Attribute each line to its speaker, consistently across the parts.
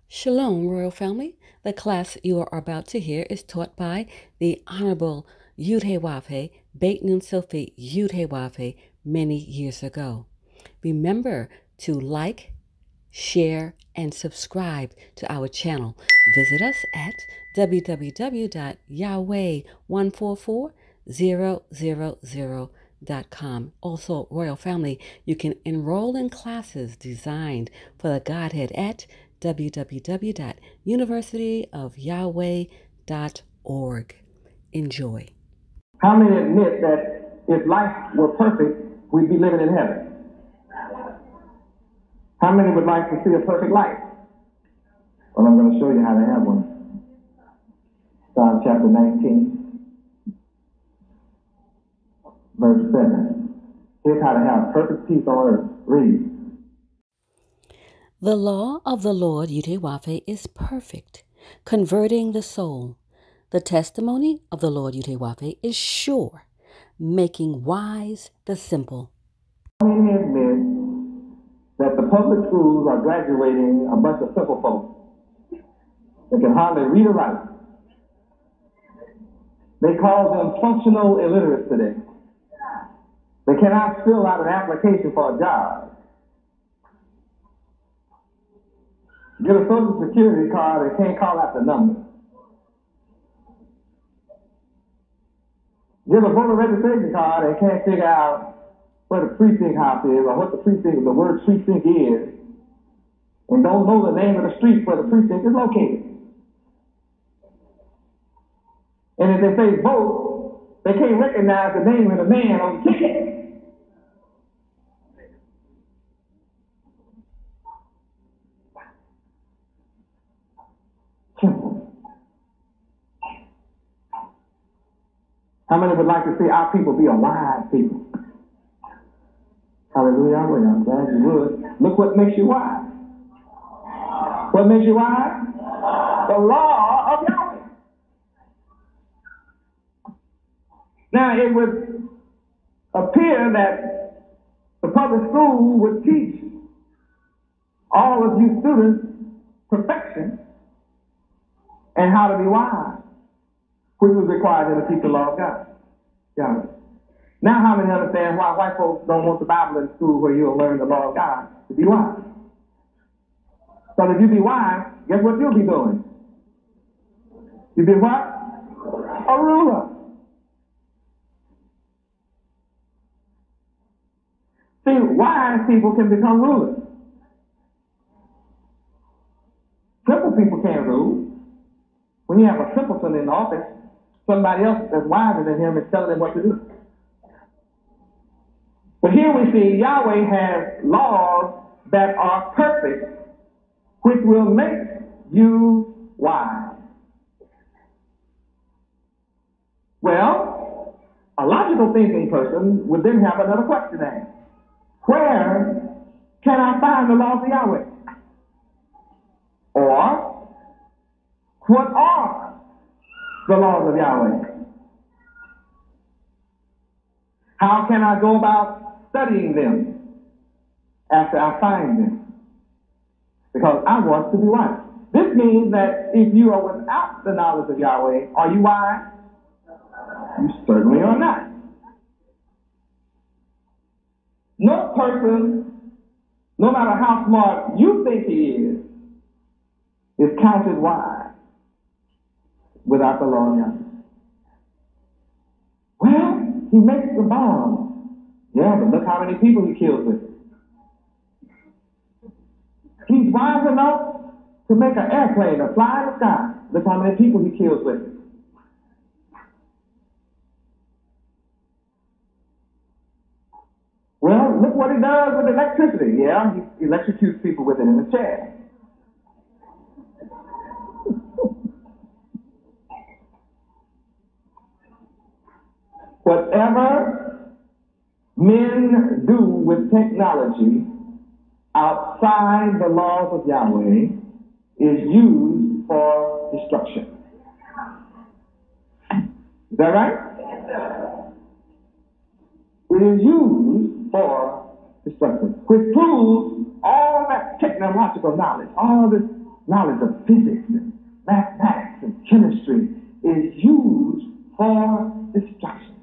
Speaker 1: Shalom, Royal Family. The class you are about to hear is taught by the Honorable Yahweh Ben Yahweh many years ago. Remember to like, share, and subscribe to our channel. Visit us at www.yahweh144000.com. Also, Royal Family, you can enroll in classes designed for the Godhead at www.universityofyahweh.org. Enjoy.
Speaker 2: How many admit that if life were perfect, we'd be living in heaven? How many would like to see a perfect life? Well, I'm going to show you how to have one. Psalm chapter 19, verse 7. Here's how to have perfect peace on earth. Read.
Speaker 1: The law of the Lord Yahweh is perfect, converting the soul. The testimony of the Lord Yahweh is sure, making wise the simple.
Speaker 2: How many admit that the public schools are graduating a bunch of simple folks that can hardly read or write? They call them functional illiterates today. They cannot fill out an application for a job. Get a social security card, they can't call out the number. Get a voter registration card, they can't figure out where the precinct house is or what the word precinct is, and don't know the name of the street where the precinct is located. And if they say vote, they can't recognize the name of the man on the ticket. Simple. How many would like to see our people be a wise people? Hallelujah. I'm glad you would. Look what makes you wise. What makes you wise? The law of Yahweh. Now, it would appear that the public school would teach all of you students perfection and how to be wise, which was required in the teach the law of God. Yahweh. Now, how many understand why white folks don't want the Bible in school where you'll learn the law of God to be wise? So if you be wise, guess what you'll be doing? You be what? A ruler. See, wise people can become rulers. Simple people can't rule. When you have a simpleton in office, somebody else that's wiser than him is telling him what to do. But here we see Yahweh has laws that are perfect, which will make you wise. Well, a logical thinking person would then have another question to ask. Where can I find the laws of Yahweh? Or, what are the laws of Yahweh? How can I go about studying them after I find them? Because I want to be wise. This means that if you are without the knowledge of Yahweh, are you wise? You certainly are not. No person, no matter how smart you think he is counted wise without the law of Yahweh. Well, he makes the bomb. Yeah, but look how many people he kills with it. He's wise enough to make an airplane to fly in the sky. Look how many people he kills with it. Well, look what he does with electricity. Yeah, he electrocutes people with it in a chair. Whatever men do with technology outside the laws of Yahweh is used for destruction. Is that right? It is used for destruction, which proves all that technological knowledge, all this knowledge of physics and mathematics and chemistry is used for destruction.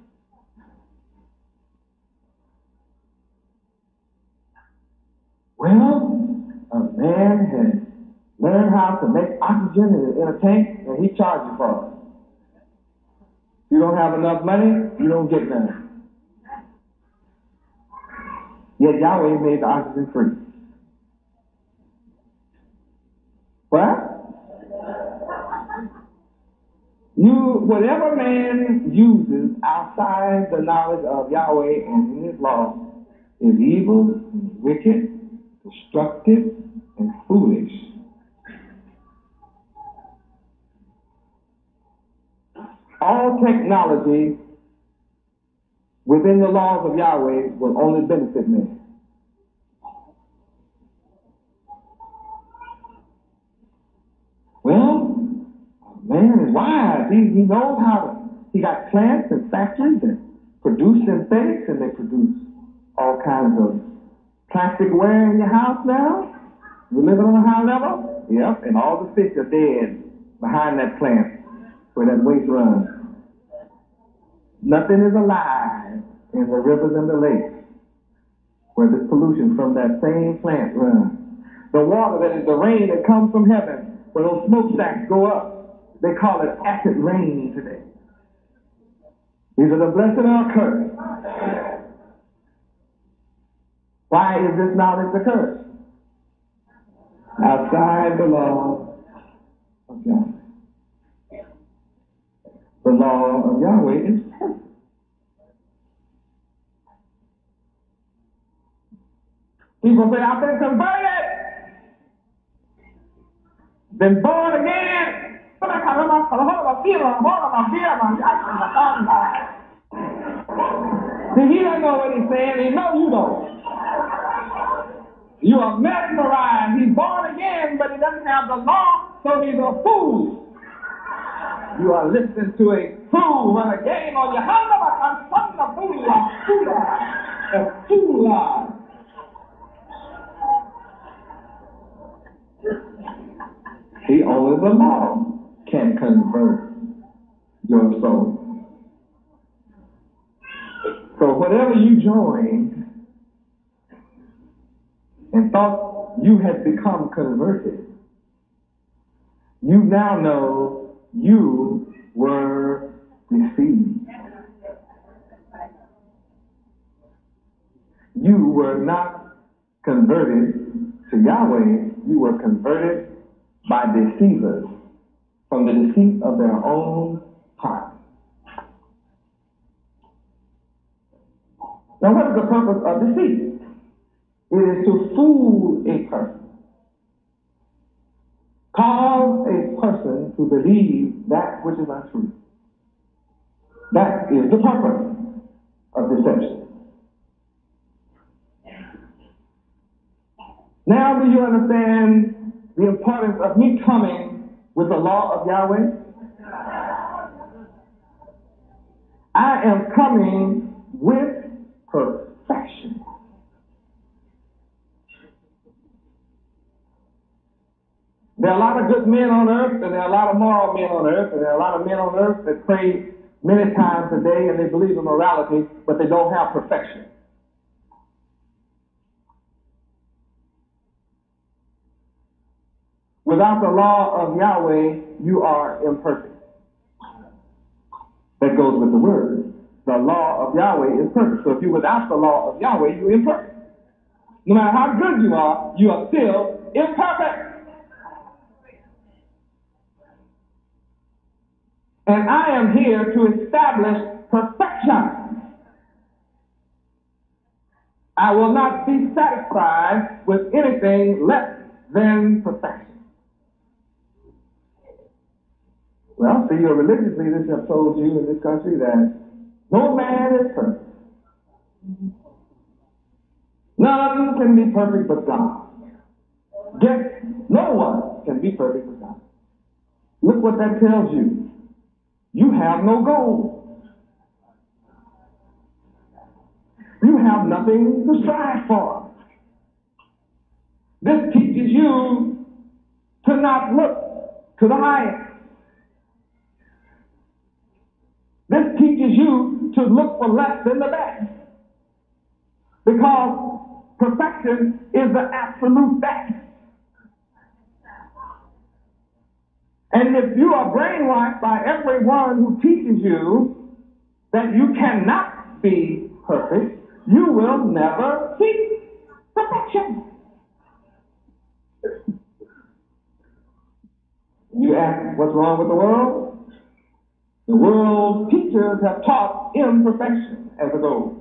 Speaker 2: Well, a man has learned how to make oxygen in a tank, and he charges for it. You don't have enough money, you don't get none. Yet Yahweh made the oxygen free. What? Whatever man uses outside the knowledge of Yahweh and in his law is evil, wicked, destructive, and foolish. All technology within the laws of Yahweh will only benefit man. Well, man is wise. He knows how to. He got plants and factories that produce synthetics, and they produce all kinds of plastic ware in your house now. You're living on a high level? Yep, and all the fish are dead behind that plant where that waste runs. Nothing is alive in the rivers and the lakes where this pollution from that same plant runs. The water that is the rain that comes from heaven, where those smokestacks go up, they call it acid rain today. Either the blessing or a curse. Why is this knowledge a curse? Outside the law of Yahweh. The law of Yahweh is perfect. People say, I've been converted, been born again. See, he doesn't know what he's saying. He knows you don't. You are mesmerized. He's born again, but he doesn't have the law, so he's a fool. You are listening to a fool run a game on your hand. A fool. See, only the law can convert your soul. So whatever you joined and thought you had become converted, you now know you were deceived. You were not converted to Yahweh, you were converted by deceivers from the deceit of their own heart. Now, what is the purpose of deceit? It is to fool a person, cause a person to believe that which is untrue. That is the purpose of deception. Now, do you understand the importance of me coming with the law of Yahweh? I am coming with perfection. There are a lot of good men on earth, and there are a lot of moral men on earth, and there are a lot of men on earth that pray many times a day, and they believe in morality, but they don't have perfection. Without the law of Yahweh, you are imperfect. That goes with the word. The law of Yahweh is perfect. So if you're without the law of Yahweh, you're imperfect. No matter how good you are still imperfect. And I am here to establish perfection. I will not be satisfied with anything less than perfection. Well, see, your religious leaders have told you in this country that no man is perfect. None can be perfect but God. Yet, no one can be perfect but God. Look what that tells you. You have no goal. You have nothing to strive for. This teaches you to not look to the highest. This teaches you to look for less than the best. Because perfection is the absolute best. And if you are brainwashed by everyone who teaches you that you cannot be perfect, you will never see perfection. You ask, what's wrong with the world? The world teachers have taught imperfection as a goal.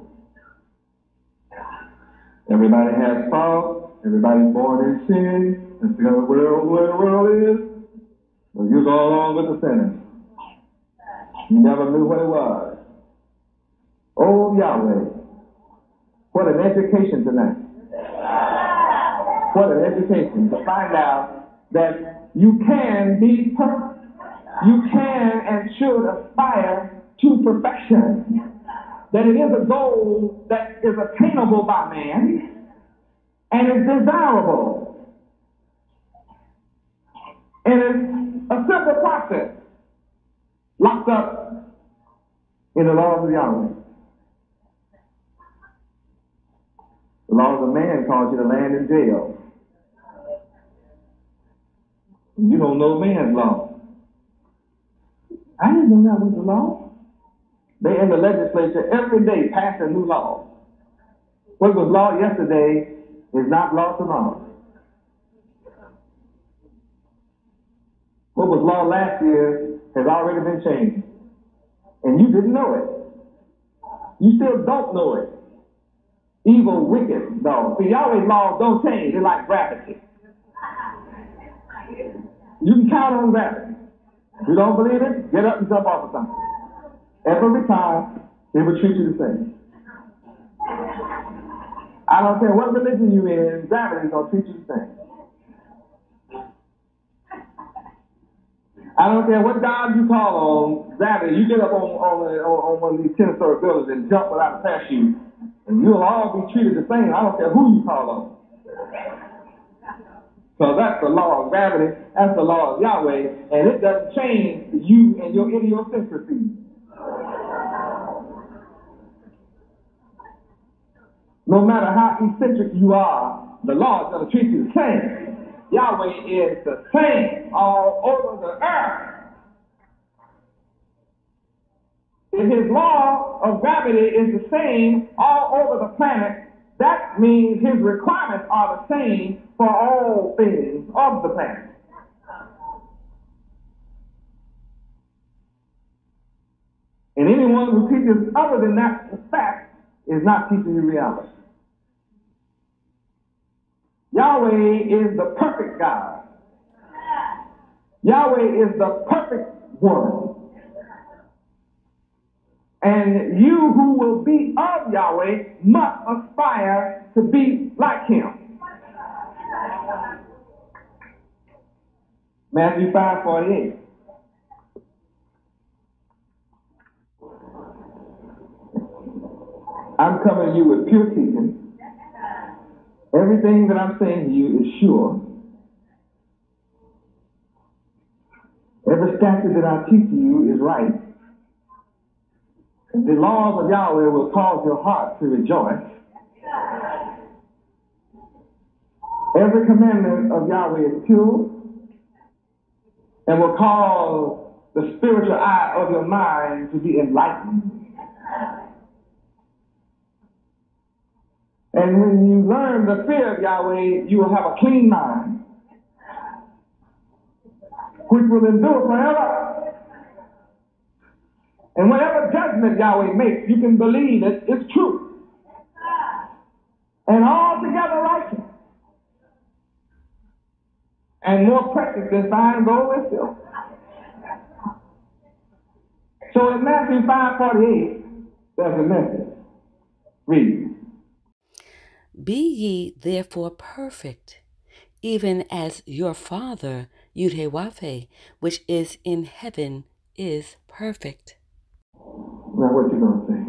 Speaker 2: Everybody has faults. Everybody's born in sin. That's the other world, where the world is. So you go along with the sinners. You never knew what it was. Oh, Yahweh. What an education tonight. What an education to find out that you can be perfect. You can and should aspire to perfection. That it is a goal that is attainable by man and is desirable. And it's a simple process locked up in the laws of Yahweh. The laws of man cause you to land in jail. You don't know man's law. I didn't know that was the law. They in the legislature every day passing new laws. What was law yesterday is not law tomorrow. What was law last year has already been changed. And you didn't know it. You still don't know it. Evil, wicked laws. See, Yahweh's laws don't change. They're like gravity. You can count on gravity. If you don't believe it, get up and jump off of something. Every time, they will treat you the same. I don't care what religion you're in, gravity is going to treat you the same. I don't care what God you call on, gravity, you get up on one of these 10-story buildings and jump without a parachute, and you'll all be treated the same. I don't care who you call on. So that's the law of gravity, that's the law of Yahweh, and it doesn't change you and your idiosyncrasies. No matter how eccentric you are, the law is going to treat you the same. Yahweh is the same all over the earth. If his law of gravity is the same all over the planet, that means his requirements are the same for all things of the planet. And anyone who teaches other than that fact is not teaching you reality. Yahweh is the perfect God. Yahweh is the perfect one. And you who will be of Yahweh must aspire to be like him. Matthew 5:48. I'm coming to you with pure teaching. Everything that I'm saying to you is sure. Every statute that I teach to you is right. The laws of Yahweh will cause your heart to rejoice. Every commandment of Yahweh is pure and will cause the spiritual eye of your mind to be enlightened. And when you learn the fear of Yahweh, you will have a clean mind, which will endure forever. And whatever judgment Yahweh makes, you can believe it is true and altogether righteous and more precious than fine gold and silver. So in Matthew 5:48, there's a message. Read.
Speaker 1: Be ye therefore perfect, even as your Father, Yahweh, which is in heaven, is perfect.
Speaker 2: Now what you gonna say?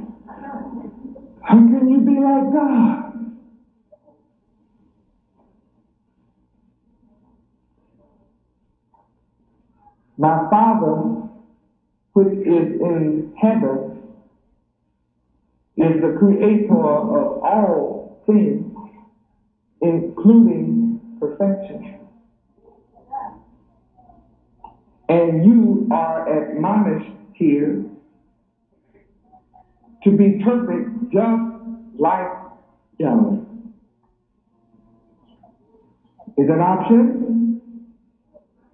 Speaker 2: How can you be like God? My Father, which is in heaven, is the creator of all things, including perfection. And you are admonished here to be perfect just like Yahweh. Is it an option?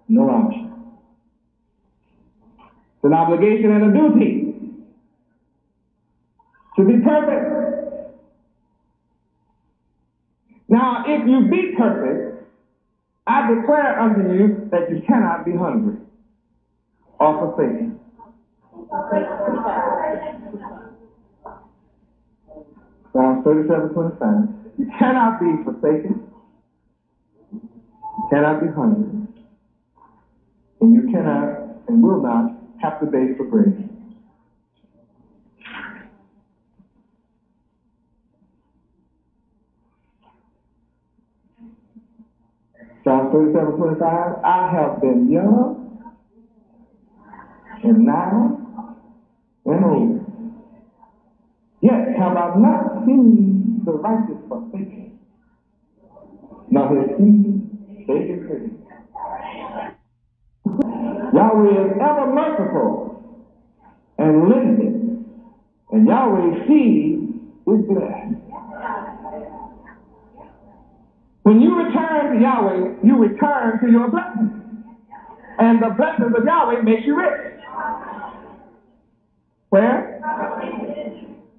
Speaker 2: No option. It's an obligation and a duty to be perfect. Now, if you be perfect, I declare unto you that you cannot be hungry or forsaken. Psalms 37:25. You cannot be forsaken, you cannot be hungry, and you cannot and will not have to beg for bread. Psalms 37:25. I have been young, and now am old. Yet have I not seen the righteous forsaken, nor his seed begging bread. Yahweh is ever merciful and lending, and Yahweh's seed is blessed. When you return to Yahweh, you return to your blessing. And the blessings of Yahweh makes you rich. Where?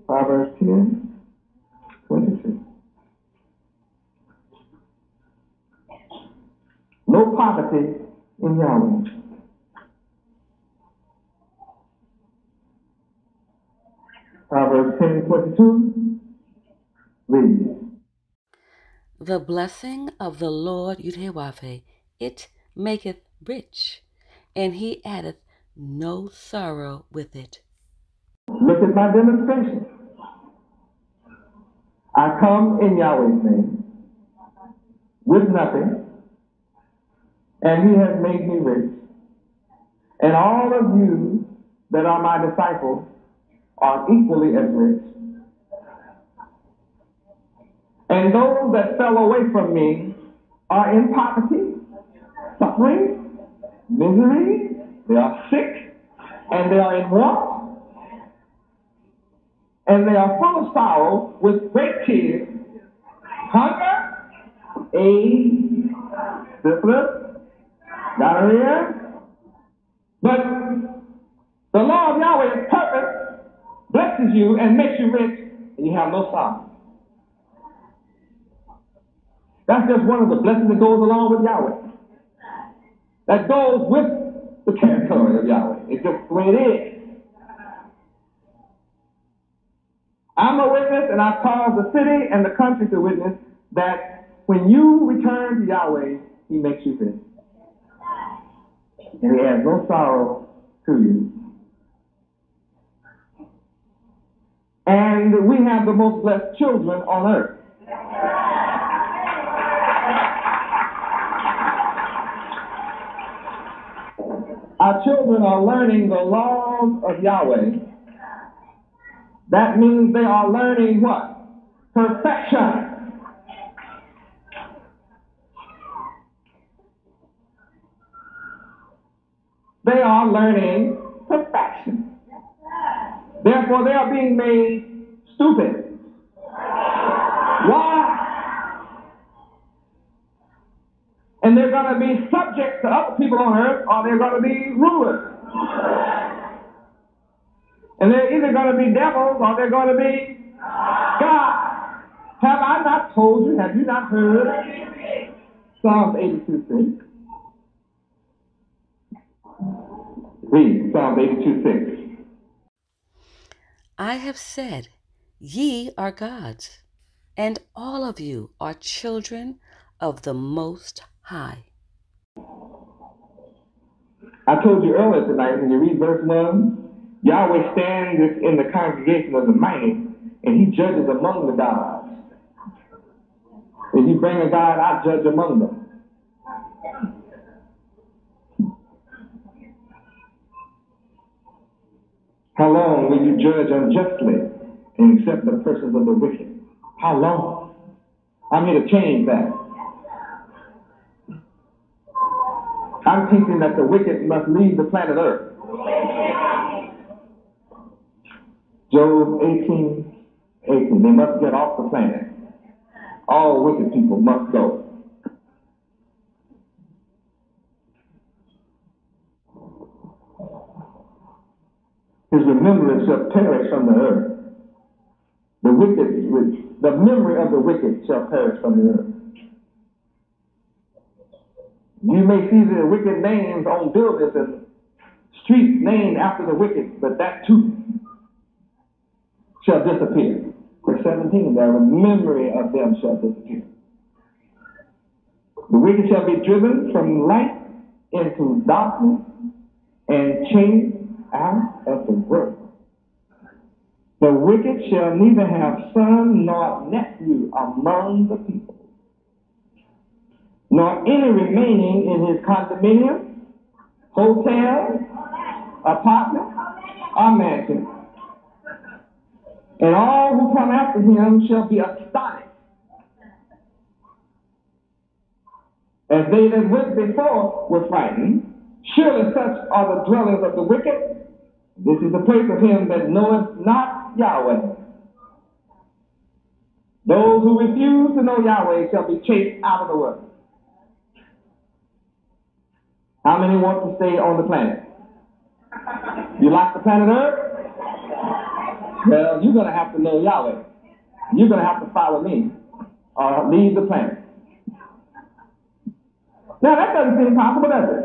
Speaker 2: Proverbs 10:22. No poverty in Yahweh. Proverbs 10:22. Read.
Speaker 1: The blessing of the Lord Yahweh, it maketh rich, and he addeth no sorrow with it.
Speaker 2: Look at my demonstration. I come in Yahweh's name with nothing, and he has made me rich. And all of you that are my disciples are equally as rich. And those that fell away from me are in poverty, suffering, misery, they are sick, and they are in want, and they are full of sorrow with great tears, hunger, AIDS, syphilis, gonorrhea. But the law of Yahweh is perfect, blesses you and makes you rich, and you have no sorrow. That's just one of the blessings that goes along with Yahweh. That goes with the territory of Yahweh. It's just the way it is. I'm a witness, and I've caused the city and the country to witness that when you return to Yahweh, he makes you rich. And he has no sorrow to you. And we have the most blessed children on earth. Our children are learning the laws of Yahweh. That means they are learning what? Perfection. They are learning perfection. Therefore, they are being made stupid. Why? And they're going to be subject to other people on earth, or they're going to be rulers. And they're either going to be devils, or they're going to be God. Have I not told you? Have you not heard? Psalms 82:6. Read Psalms 82:6.
Speaker 1: I have said, ye are gods, and all of you are children of the Most High.
Speaker 2: I told you earlier tonight, when you read verse 1, Yahweh stands in the congregation of the mighty, and he judges among the gods. If you bring a God, I judge among them. How long will you judge unjustly and accept the persons of the wicked? How long? I'm here to change that. I'm teaching that the wicked must leave the planet Earth. Job 18:18. They must get off the planet. All wicked people must go. His remembrance shall perish from the earth. The memory of the wicked shall perish from the earth. You may see the wicked names on buildings and streets named after the wicked, but that too shall disappear. Verse 17, the memory of them shall disappear. The wicked shall be driven from light into darkness and chased out of the world. The wicked shall neither have son nor nephew among the people, nor any remaining in his condominium, hotel, apartment, or mansion. And all who come after him shall be astonished, as they that went before were frightened. Surely such are the dwellings of the wicked. This is the place of him that knoweth not Yahweh. Those who refuse to know Yahweh shall be chased out of the world. How many want to stay on the planet? You like the planet Earth? Well, you're going to have to know Yahweh. You're going to have to follow me or leave the planet. Now, that doesn't seem possible, does it?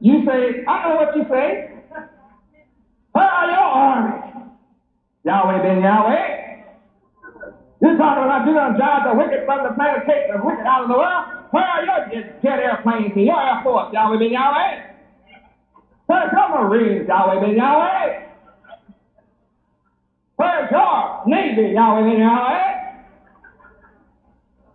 Speaker 2: You say, I know what you say. Where are your armies? Yahweh Ben Yahweh. You're talking about you're going to drive the wicked from the planet, take the wicked out of the world. Where are your jet airplanes and your Air Force, Yahweh Ben Yahweh? Where's your Marines, Yahweh Ben Yahweh? Where's your Navy, Yahweh Ben Yahweh?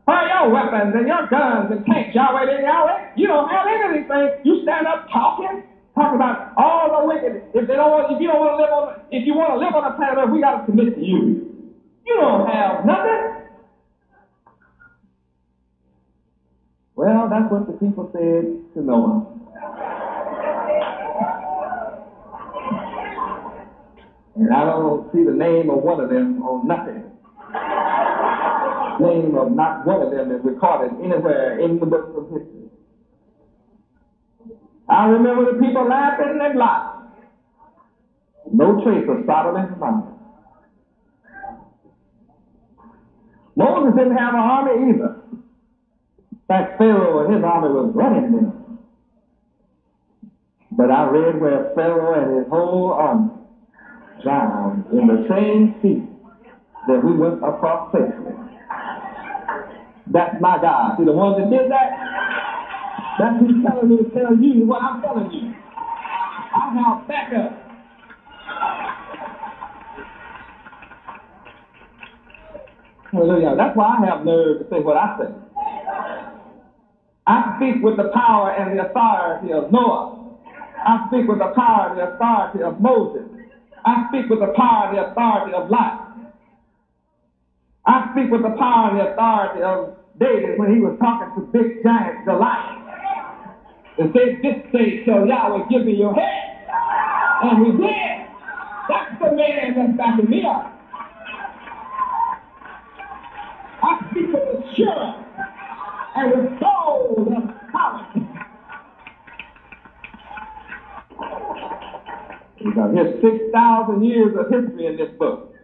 Speaker 2: Where are your weapons and your guns and tanks, Yahweh Ben Yahweh? You don't have any of these things. You stand up talking about all the wicked. If you want to live on the planet Earth, we got to submit to you. You don't have nothing. Well, that's what the people said to Noah. And I don't see the name of one of them on nothing. Name of not one of them is recorded anywhere in the books of history. I remember the people laughing and laughing. No trace of Sodom and Gomorrah. Moses didn't have an army either. In fact, Pharaoh and his army was running them. But I read where Pharaoh and his whole army drowned in the same sea that we went across safely. That's my God. See, the one that did that, that's who's telling me to tell you what I'm telling you. I have backup. Hallelujah. That's why I have nerve to say what I say. I speak with the power and the authority of Noah. I speak with the power and the authority of Moses. I speak with the power and the authority of Lot. I speak with the power and the authority of David when he was talking to big giant Goliath. And said, this day shall Yahweh give me your head. And he did. That's the man that's backing me up. I speak with assurance and with bold authority. Here's 6,000 years of history in this book.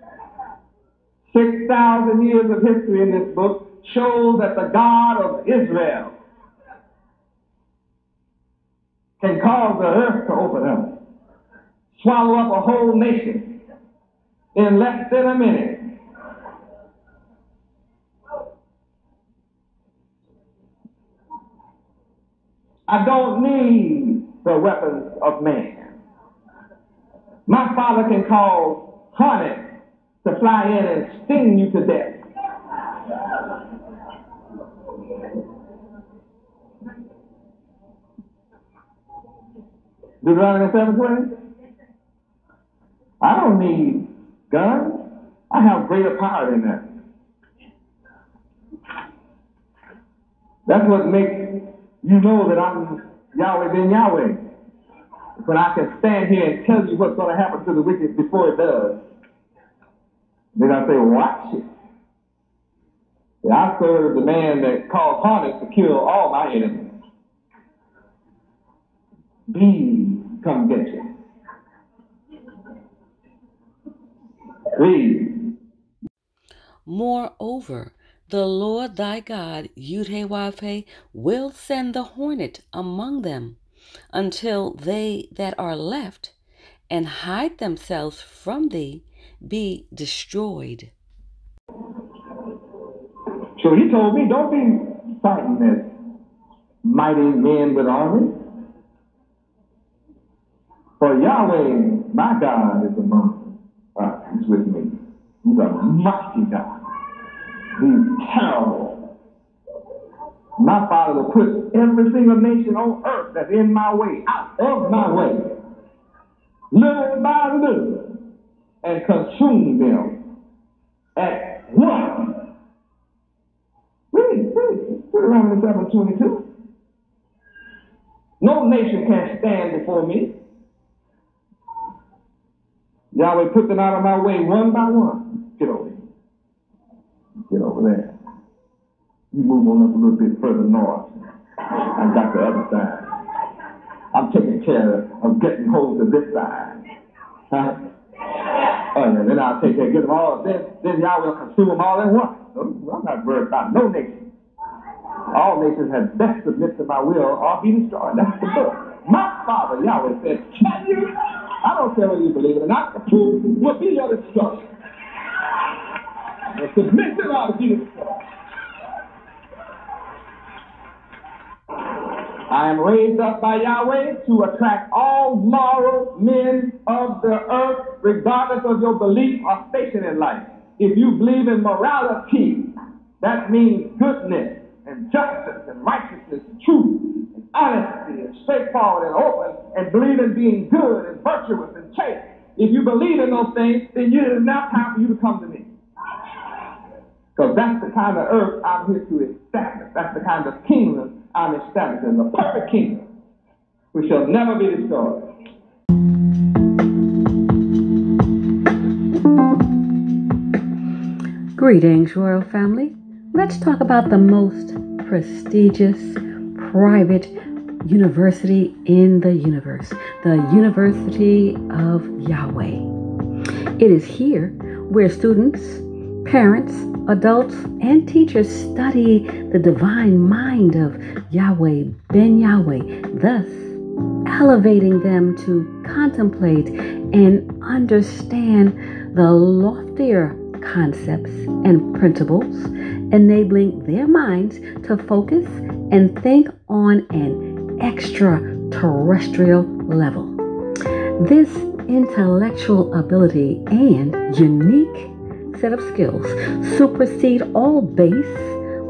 Speaker 2: 6,000 years of history in this book shows that the God of Israel can cause the earth to open up, swallow up a whole nation in less than a minute. I don't need the weapons of man. My Father can cause honey to fly in and sting you to death. Deuteronomy 7:20. I don't need guns. I have greater power than that. That's what makes you know that I'm Yahweh Ben Yahweh. When I can stand here and tell you what's going to happen to the wicked before it does. Then I say, watch it. I serve the man that caused harness to kill all my enemies. Bees come get you. Read.
Speaker 1: Moreover, the Lord thy God, Yud-Heh-Wav-Heh, will send the hornet among them, until they that are left, and hide themselves from thee, be destroyed.
Speaker 2: So he told me, don't be fighting as mighty men with armies. For Yahweh, my God, is among us. He's with me. He's a mighty God. He's terrible. My Father will put every single nation on earth that's in my way, out of my way, little by little, and consume them at once. Read Deuteronomy 7:22. No nation can stand before me. Yahweh put them out of my way one by one. Get over here. Get over there. You move on up a little bit further north. I got the other side. I'm taking care of getting hold of this side. Huh? And then I'll take care of get them all. Then Yahweh will consume them all at once. I'm not worried about no nation. All nations had best submit to my will or be destroyed. That's the book. My Father, Yahweh, said, can you? I don't care whether you believe it or not. The truth will be your destruction. The submission ought to be destroyed. I am raised up by Yahweh to attract all moral men of the earth, regardless of your belief or station in life. If you believe in morality, that means goodness and justice and righteousness and truth and honesty and straightforward and open and believe in being good and virtuous and chaste. If you believe in those things, then it is now time for you to come to me. Because that's the kind of earth I'm here to establish. That's the kind of kingdom I'm establishing. The perfect kingdom, which shall never be destroyed.
Speaker 1: Greetings, royal family. Let's talk about the most prestigious private university in the universe, the University of Yahweh. It is here where students, parents, adults, and teachers study the divine mind of Yahweh Ben Yahweh, thus elevating them to contemplate and understand the loftier concepts and principles, enabling their minds to focus and think on an extraterrestrial level. This intellectual ability and unique set of skills supersede all base,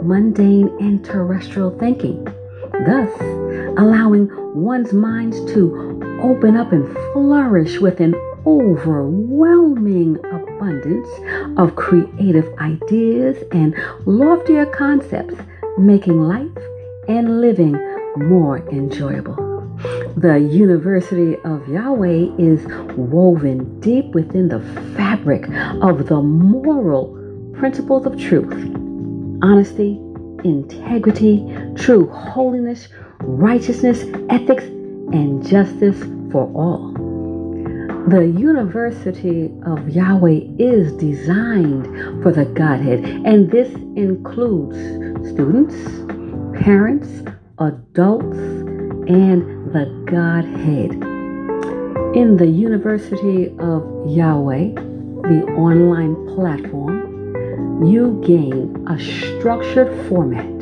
Speaker 1: mundane, and terrestrial thinking, thus allowing one's minds to open up and flourish with an overwhelming abundance of creative ideas and loftier concepts, making life and living more enjoyable. The University of Yahweh is woven deep within the fabric of the moral principles of truth, honesty, integrity, true holiness, righteousness, ethics, and justice for all. The University of Yahweh is designed for the Godhead, and this includes students, parents, adults, and the Godhead. In the University of Yahweh, the online platform, you gain a structured format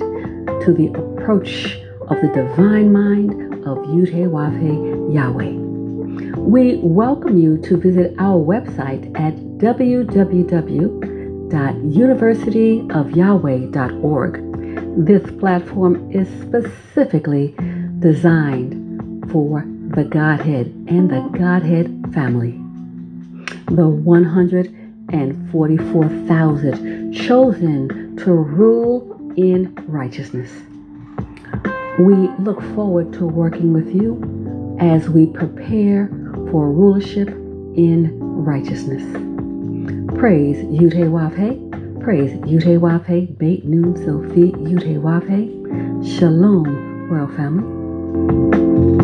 Speaker 1: to the approach of the divine mind of Yud-Heh-Wav-Heh Yahweh. We welcome you to visit our website at www.universityofyahweh.org. This platform is specifically designed for the Godhead and the Godhead family. the 144,000 chosen to rule in righteousness. We look forward to working with you as we prepare for rulership in righteousness. Praise Yud-Heh-Wav-Heh. Praise Yud-Heh-Wav-Heh, Beit Nun Sophie Yud-Heh-Wav-Heh. Shalom, Royal Family.